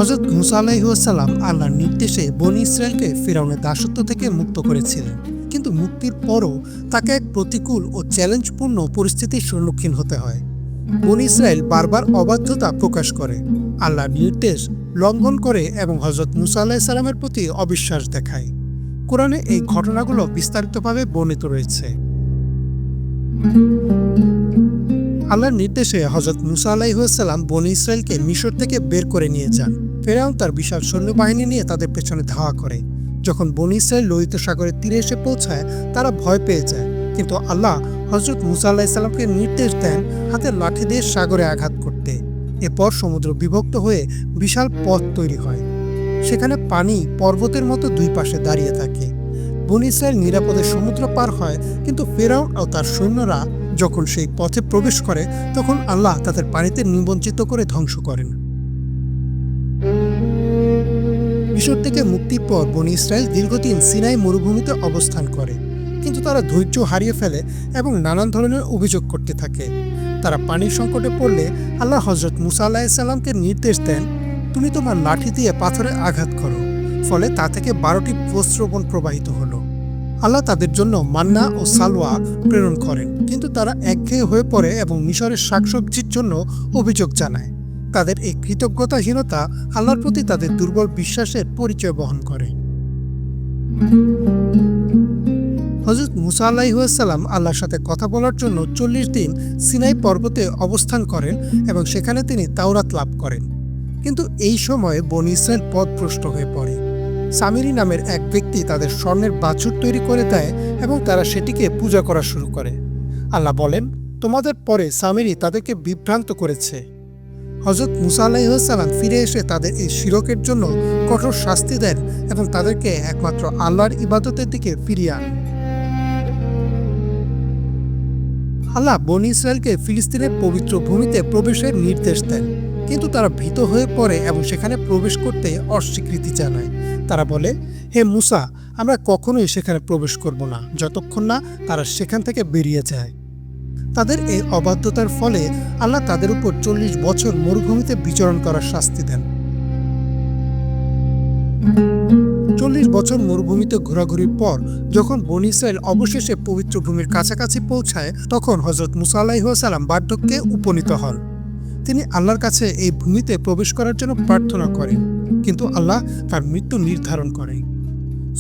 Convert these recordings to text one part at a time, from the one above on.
হযরত মুসা আলাইহিস সালাম আল্লাহর নির্দেশে বনী ইসরায়েলকে ফিরআউনের দাসত্ব থেকে মুক্ত করেছিলেন, কিন্তু মুক্তির পরও তাকে এক প্রতিকূল ও চ্যালেঞ্জপূর্ণ পরিস্থিতির সম্মুখীন হতে হয়। বনী ইসরায়েল বারবার অবাধ্যতা প্রকাশ করে, আল্লাহর নির্দেশ লঙ্ঘন করে এবং হযরত মুসা আলাইহিস সালামের প্রতি অবিশ্বাস দেখায়। কোরআনে এই ঘটনাগুলো বিস্তারিতভাবে বর্ণিত রয়েছে। আল্লাহর নির্দেশে হযরত মুসা আলাইহিস সালাম বনী ইসরায়েলকে মিশর থেকে বের করে নিয়ে যান। ফিরআউন তার বিশাল সৈন্যবাহিনী নিয়ে তাদের পেছনে ধাওয়া করে। যখন বনী ইসরায়েল লোহিত সাগরের তীরে এসে পৌঁছায়, তারা ভয় পেয়ে যায়, কিন্তু আল্লাহ হযরত মুসা আলাইহিস সালামকে নির্দেশ দেন হাতের লাঠি দিয়ে সাগরে আঘাত করতে। এরপর সমুদ্র বিভক্ত হয়ে বিশাল পথ তৈরি হয়। সেখানে পানি পর্বতের মতো দুই পাশে দাঁড়িয়ে থাকে। বনী ইসরায়েল নিরাপদে সমুদ্র পার হয়, কিন্তু ফিরআউন ও তার সৈন্যরা যখন সেই পথে প্রবেশ করে, তখন আল্লাহ তাদের পানিতে নিমজ্জিত করে ধ্বংস করেন। মিশর থেকে মুক্তির পর বনী ইসরায়েল দীর্ঘদিন সিনাই মরুভূমিতে অবস্থান করে, কিন্তু তারা ধৈর্য হারিয়ে ফেলে এবং নানান ধরনের অভিযোগ করতে থাকে। তারা পানির সংকটে পড়লে আল্লাহ হযরত মুসা আলাইহিস সালামকে নির্দেশ দেন, তুমি তোমার লাঠি দিয়ে পাথরে আঘাত করো। ফলে তা থেকে 12টি প্রস্রবণ প্রবাহিত হলো। আল্লাহ তাদের জন্য মান্না ও সালওয়া প্রেরণ করেন, কিন্তু তারা একঘেয়ে হয়ে পড়ে এবং মিশরের শাকসবজির জন্য অভিযোগ জানায়। তাদের এই কৃতজ্ঞতাহীনতা আল্লাহর প্রতি তাদের দুর্বল বিশ্বাসের পরিচয় বহন করে। হযরত মুসা আলাইহিস সালাম আল্লাহর সাথে কথা বলার জন্য 40 দিন সিনাই পর্বতে অবস্থান করেন এবং সেখানে তিনি তাওরাত লাভ করেন। কিন্তু এই সময়ে বনী ইসরায়েল পথভ্রষ্ট হয়ে পড়ে। সামিরি নামের এক ব্যক্তি তাদের স্বর্ণের বাছুর তৈরি করে দেয় এবং তারা সেটিকে পূজা করা শুরু করে। আল্লাহ বলেন, তোমাদের পরে সামিরি তাদেরকে বিভ্রান্ত করেছে। হযরত মুসা আলাইহিস সালাম ফিরে এসে তাদের এই শিরকের জন্য কঠোর শাস্তি দেন এবং তাদেরকে একমাত্র আল্লাহর ইবাদতের দিকে ফিরিয়ে আনেন। আল্লাহ বনী ইসরায়েলকে ফিলিস্তিনের পবিত্র ভূমিতে প্রবেশের নির্দেশ দেন, কিন্তু তারা ভীত হয়ে পড়ে এবং সেখানে প্রবেশ করতে অস্বীকৃতি জানায়। তারা বলে, হে মুসা, আমরা কখনোই সেখানে প্রবেশ করব না যতক্ষণ না তারা সেখান থেকে বেরিয়ে যায়। তাদের এই অবাধ্যতার ফলে আল্লাহ তাদের উপর 40 বছর মরুভূমিতে বিচরণ করার শাস্তি দেন। 40 বছর মরুভূমিতে ঘোরাঘুরির পর যখন বনী ইসরায়েল অবশেষে পবিত্র ভূমির কাছাকাছি পৌঁছায়, তখন হযরত মুসা আলাইহিস সালাম বার্ধক্যে উপনীত হন। তিনি আল্লাহর কাছে এই ভূমিতে প্রবেশ করার জন্য প্রার্থনা করেন, কিন্তু আল্লাহ তার মৃত্যু নির্ধারণ করেন।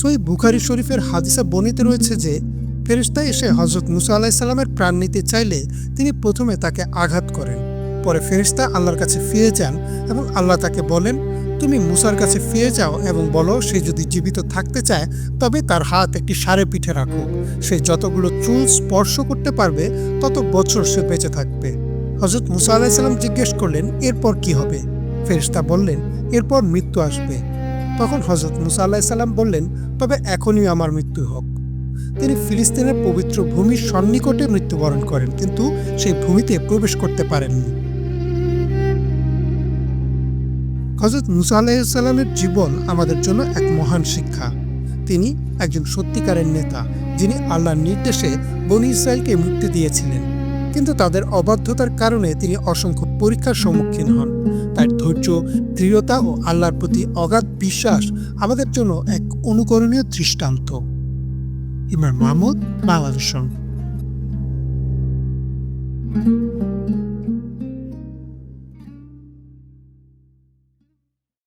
সহিহ বুখারী শরীফের হাদিসে বর্ণিত রয়েছে যে, ফেরেশতা এসে হযরত মুসা আলাইহিস সালামের প্রাণ নিতে চাইলে তিনি প্রথমে তাকে আঘাত করেন। পরে ফেরেশতা আল্লাহর কাছে ফিরে যান এবং আল্লাহ তাকে বলেন, তুমি মুসার কাছে ফিরে যাও এবং বলো, সে যদি জীবিত থাকতে চায় তবে তার হাত একটি ষাঁড়ের পিঠে রাখো। সে যতগুলো চুল স্পর্শ করতে পারবে তত বছর সে বেঁচে থাকবে। হযরত মুসা আলাইহিস সালাম জিজ্ঞেস করলেন, এরপর কি হবে? ফেরেশতা বললেন, এরপর মৃত্যু আসবে। তখন হযরত মুসা আলাইহিস সালাম বললেন, তবে এখনই আমার মৃত্যু হোক। তিনি ফিলিস্তিনের পবিত্র ভূমির সন্নিকটে মৃত্যুবরণ করেন, কিন্তু সেই ভূমিতে প্রবেশ করতে পারেননি। হযরত মুসা আলাইহিস সালামের জীবন আমাদের জন্য এক মহান শিক্ষা। তিনি একজন সত্যিকারের নেতা, যিনি আল্লাহর নির্দেশে বনী ইসরায়েলকে মুক্তি দিয়েছিলেন, কিন্তু তাদের অবাধ্যতার কারণে তিনি অসংখ্য পরীক্ষার সম্মুখীন হন। তার ধৈর্য, দৃঢ়তা ও আল্লাহর প্রতি অগাধ বিশ্বাস আমাদের জন্য এক অনুকরণীয় দৃষ্টান্ত। ইমরান মাহমুদ, বাংলাদেশ।